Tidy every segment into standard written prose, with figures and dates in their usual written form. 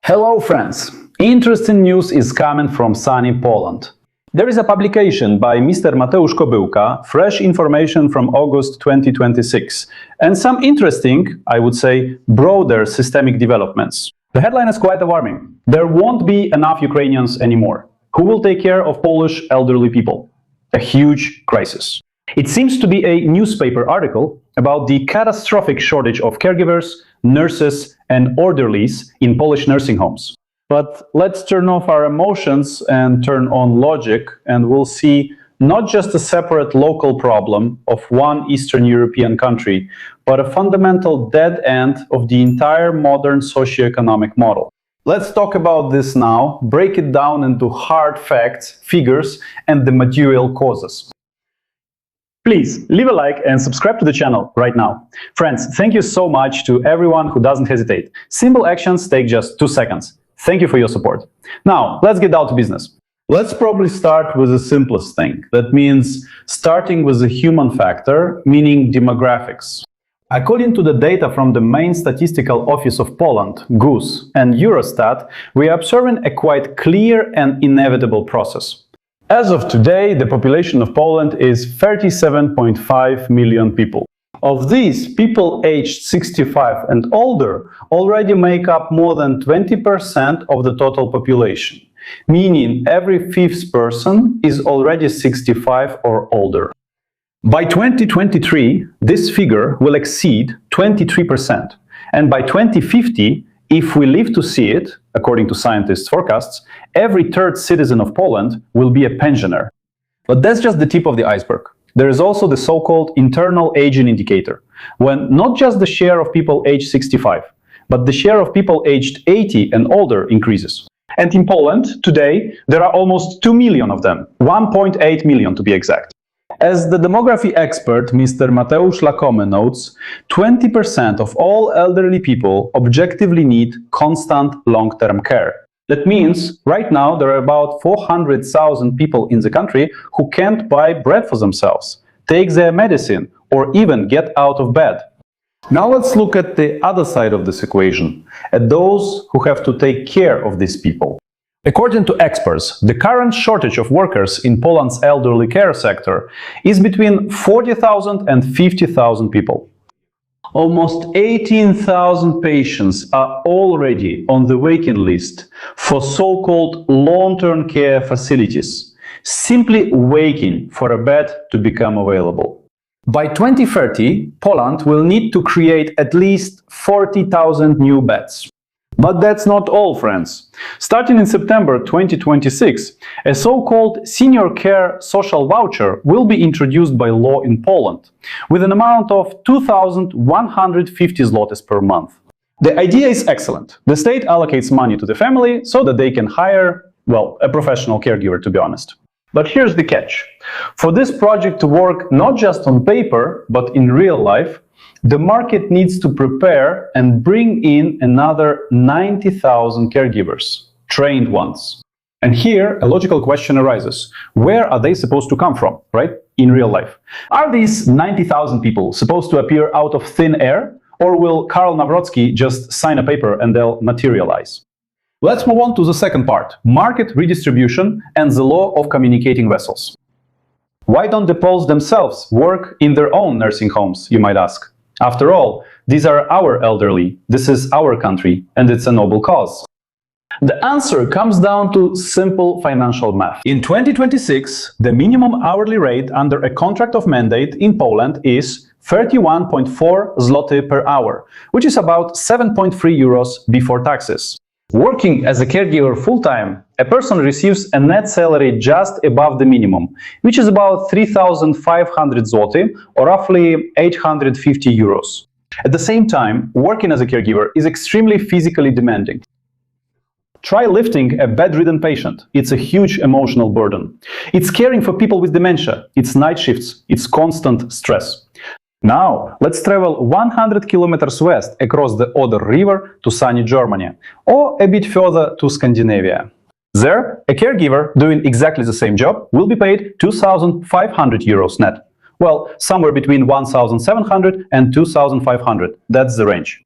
Hello friends! Interesting news is coming from sunny Poland. There is a publication by Mr. Mateusz Kobyłka, fresh information from August 2026, and some interesting, I would say, broader systemic developments. The headline is quite alarming. There won't be enough Ukrainians anymore. Who will take care of Polish elderly people? A huge crisis. It seems to be a newspaper article about the catastrophic shortage of caregivers, nurses, and orderlies in Polish nursing homes. But let's turn off our emotions and turn on logic, and we'll see not just a separate local problem of one Eastern European country, but a fundamental dead end of the entire modern socioeconomic model. Let's talk about this now, break it down into hard facts, figures, and the material causes. Please leave a like and subscribe to the channel right now. Friends, thank you so much to everyone who doesn't hesitate. Simple actions take just 2 seconds. Thank you for your support. Now, let's get down to business. Let's probably start with the simplest thing. That means starting with the human factor, meaning demographics. According to the data from the main statistical office of Poland, GUS, and Eurostat, we are observing a quite clear and inevitable process. As of today, the population of Poland is 37.5 million people. Of these, people aged 65 and older already make up more than 20% of the total population, meaning every fifth person is already 65 or older. By 2023, this figure will exceed 23%, and by 2050, if we live to see it, according to scientists' forecasts, every third citizen of Poland will be a pensioner. But that's just the tip of the iceberg. There is also the so-called internal aging indicator, when not just the share of people aged 65, but the share of people aged 80 and older increases. And in Poland, today, there are almost 2 million of them, 1.8 million to be exact. As the demography expert Mr. Mateusz Lakome notes, 20% of all elderly people objectively need constant long-term care. That means, right now, there are about 400,000 people in the country who can't buy bread for themselves, take their medicine, or even get out of bed. Now let's look at the other side of this equation, at those who have to take care of these people. According to experts, the current shortage of workers in Poland's elderly care sector is between 40,000 and 50,000 people. Almost 18,000 patients are already on the waiting list for so-called long-term care facilities, simply waiting for a bed to become available. By 2030, Poland will need to create at least 40,000 new beds. But that's not all, friends. Starting in September 2026, a so-called senior care social voucher will be introduced by law in Poland, with an amount of 2,150 zlotys per month. The idea is excellent. The state allocates money to the family so that they can hire, well, a professional caregiver, to be honest. But here's the catch. For this project to work not just on paper, but in real life, the market needs to prepare and bring in another 90,000 caregivers, trained ones. And here, a logical question arises. Where are they supposed to come from, right? In real life. Are these 90,000 people supposed to appear out of thin air? Or will Karl Nawrocki just sign a paper and they'll materialize? Let's move on to the second part, market redistribution and the law of communicating vessels. Why don't the Poles themselves work in their own nursing homes, you might ask? After all, these are our elderly, this is our country, and it's a noble cause. The answer comes down to simple financial math. In 2026, the minimum hourly rate under a contract of mandate in Poland is 31.4 zloty per hour, which is about 7.3 euros before taxes. Working as a caregiver full-time, a person receives a net salary just above the minimum, which is about 3,500 zloty, or roughly 850 euros. At the same time, working as a caregiver is extremely physically demanding. Try lifting a bedridden patient. It's a huge emotional burden. It's caring for people with dementia. It's night shifts. It's constant stress. Now, let's travel 100 kilometers west across the Oder River to sunny Germany, or a bit further to Scandinavia. There, a caregiver doing exactly the same job will be paid 2,500 euros net. Well, somewhere between 1,700 and 2,500, that's the range.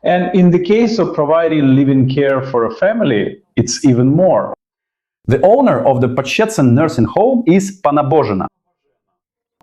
And in the case of providing live-in care for a family, it's even more. The owner of the Podshchetsen nursing home is Pana Bozhena.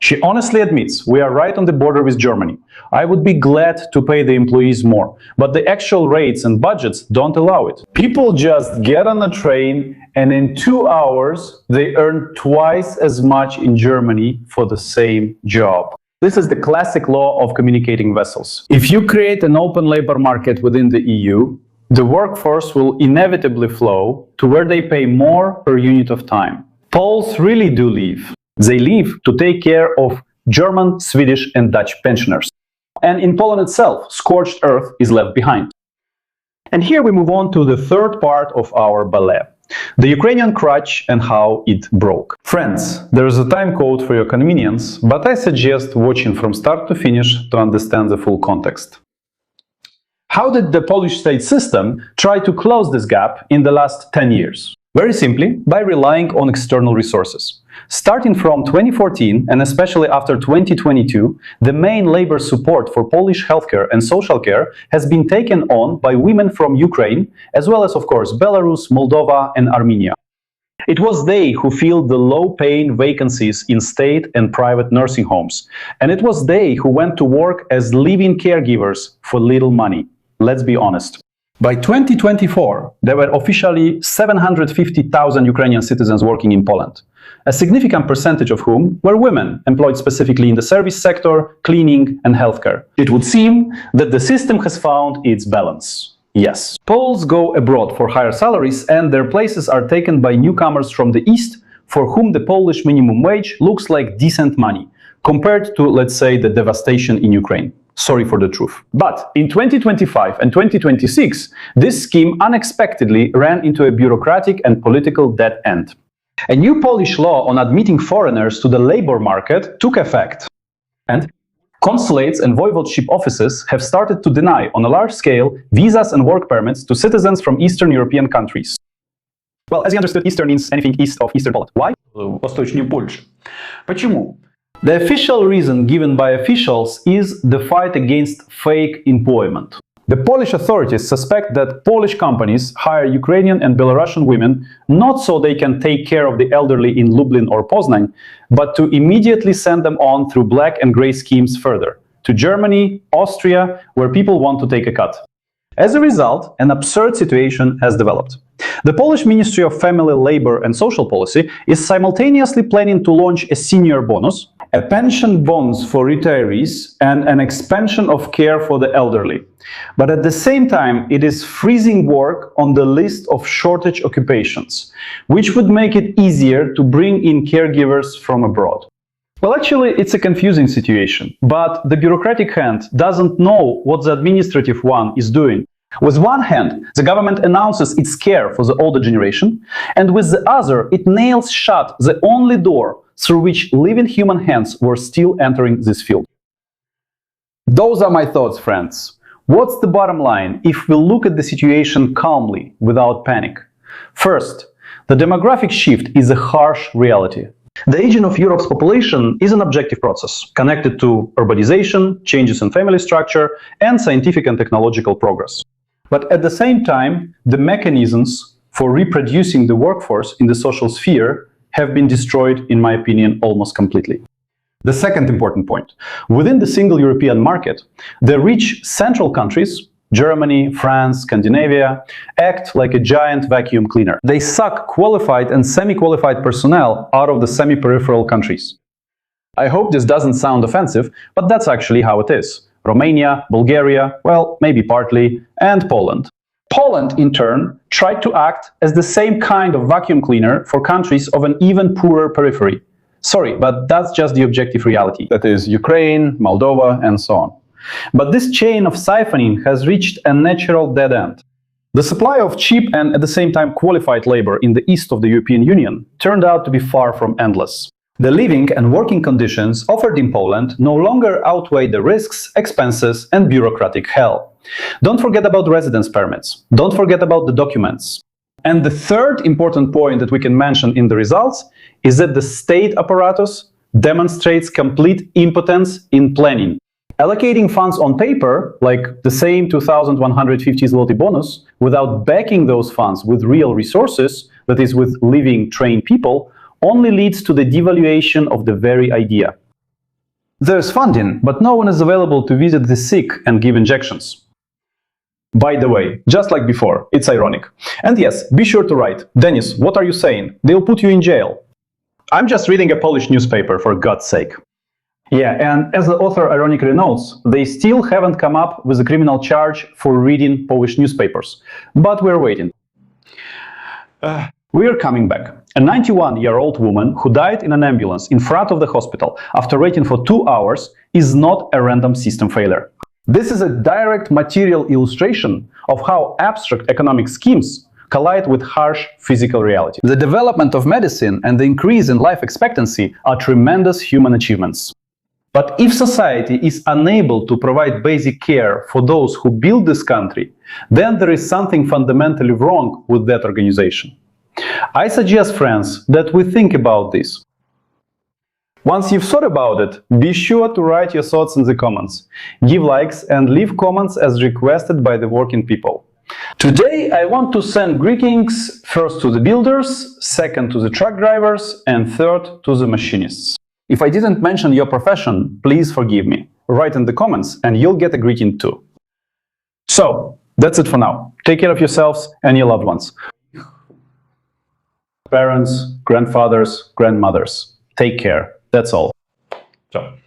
She honestly admits, we are right on the border with Germany. I would be glad to pay the employees more, but the actual rates and budgets don't allow it. People just get on a train and in 2 hours they earn twice as much in Germany for the same job. This is the classic law of communicating vessels. If you create an open labor market within the EU, the workforce will inevitably flow to where they pay more per unit of time. Poles really do leave. They leave to take care of German, Swedish and Dutch pensioners. And in Poland itself, scorched earth is left behind. And here we move on to the third part of our ballet. The Ukrainian crutch and how it broke. Friends, there is a time code for your convenience, but I suggest watching from start to finish to understand the full context. How did the Polish state system try to close this gap in the last 10 years? Very simply, by relying on external resources. Starting from 2014 and especially after 2022, the main labor support for Polish healthcare and social care has been taken on by women from Ukraine, as well as, of course, Belarus, Moldova and Armenia. It was they who filled the low-paying vacancies in state and private nursing homes. And it was they who went to work as live-in caregivers for little money. Let's be honest. By 2024, there were officially 750,000 Ukrainian citizens working in Poland, a significant percentage of whom were women employed specifically in the service sector, cleaning and healthcare. It would seem that the system has found its balance. Yes, Poles go abroad for higher salaries and their places are taken by newcomers from the east for whom the Polish minimum wage looks like decent money, compared to, let's say, the devastation in Ukraine. Sorry for the truth. But in 2025 and 2026, this scheme unexpectedly ran into a bureaucratic and political dead end. A new Polish law on admitting foreigners to the labor market took effect. And consulates and voivodeship offices have started to deny, on a large scale, visas and work permits to citizens from Eastern European countries. Well, as you understood, Eastern means anything east of Eastern Poland. Why? Восточнее Польши. Почему? The official reason given by officials is the fight against fake employment. The Polish authorities suspect that Polish companies hire Ukrainian and Belarusian women not so they can take care of the elderly in Lublin or Poznan, but to immediately send them on through black and grey schemes further, to Germany, Austria, where people want to take a cut. As a result, an absurd situation has developed. The Polish Ministry of Family, Labor and Social Policy is simultaneously planning to launch a senior bonus, a pension bonus for retirees, and an expansion of care for the elderly. But at the same time, it is freezing work on the list of shortage occupations, which would make it easier to bring in caregivers from abroad. Well, actually, it's a confusing situation, but the bureaucratic hand doesn't know what the administrative one is doing. With one hand, the government announces its care for the older generation, and with the other, it nails shut the only door through which living human hands were still entering this field. Those are my thoughts, friends. What's the bottom line if we look at the situation calmly, without panic? First, the demographic shift is a harsh reality. The aging of Europe's population is an objective process, connected to urbanization, changes in family structure, and scientific and technological progress. But at the same time, the mechanisms for reproducing the workforce in the social sphere have been destroyed, in my opinion, almost completely. The second important point. Within the single European market, the rich central countries, Germany, France, Scandinavia, act like a giant vacuum cleaner. They suck qualified and semi-qualified personnel out of the semi-peripheral countries. I hope this doesn't sound offensive, but that's actually how it is. Romania, Bulgaria, well, maybe partly, and Poland. Poland, in turn, tried to act as the same kind of vacuum cleaner for countries of an even poorer periphery. Sorry, but that's just the objective reality. That is Ukraine, Moldova, and so on. But this chain of siphoning has reached a natural dead end. The supply of cheap and at the same time qualified labor in the east of the European Union turned out to be far from endless. The living and working conditions offered in Poland no longer outweigh the risks, expenses, and bureaucratic hell. Don't forget about residence permits. Don't forget about the documents. And the third important point that we can mention in the results is that the state apparatus demonstrates complete impotence in planning. Allocating funds on paper, like the same 2,150 zloty bonus, without backing those funds with real resources, that is, with living, trained people, only leads to the devaluation of the very idea. There's funding, but no one is available to visit the sick and give injections. By the way, just like before, it's ironic. And yes, be sure to write, Denis, what are you saying? They'll put you in jail. I'm just reading a Polish newspaper, for God's sake. Yeah, and as the author ironically notes, they still haven't come up with a criminal charge for reading Polish newspapers. But we're waiting. We're coming back. A 91-year-old woman who died in an ambulance in front of the hospital after waiting for 2 hours is not a random system failure. This is a direct material illustration of how abstract economic schemes collide with harsh physical reality. The development of medicine and the increase in life expectancy are tremendous human achievements. But if society is unable to provide basic care for those who build this country, then there is something fundamentally wrong with that organization. I suggest, friends, that we think about this. Once you've thought about it, be sure to write your thoughts in the comments, give likes and leave comments as requested by the working people. Today I want to send greetings first to the builders, second to the truck drivers, and third to the machinists. If I didn't mention your profession, please forgive me. Write in the comments and you'll get a greeting too. So, that's it for now. Take care of yourselves and your loved ones. Parents, grandfathers, grandmothers. Take care. That's all. Ciao.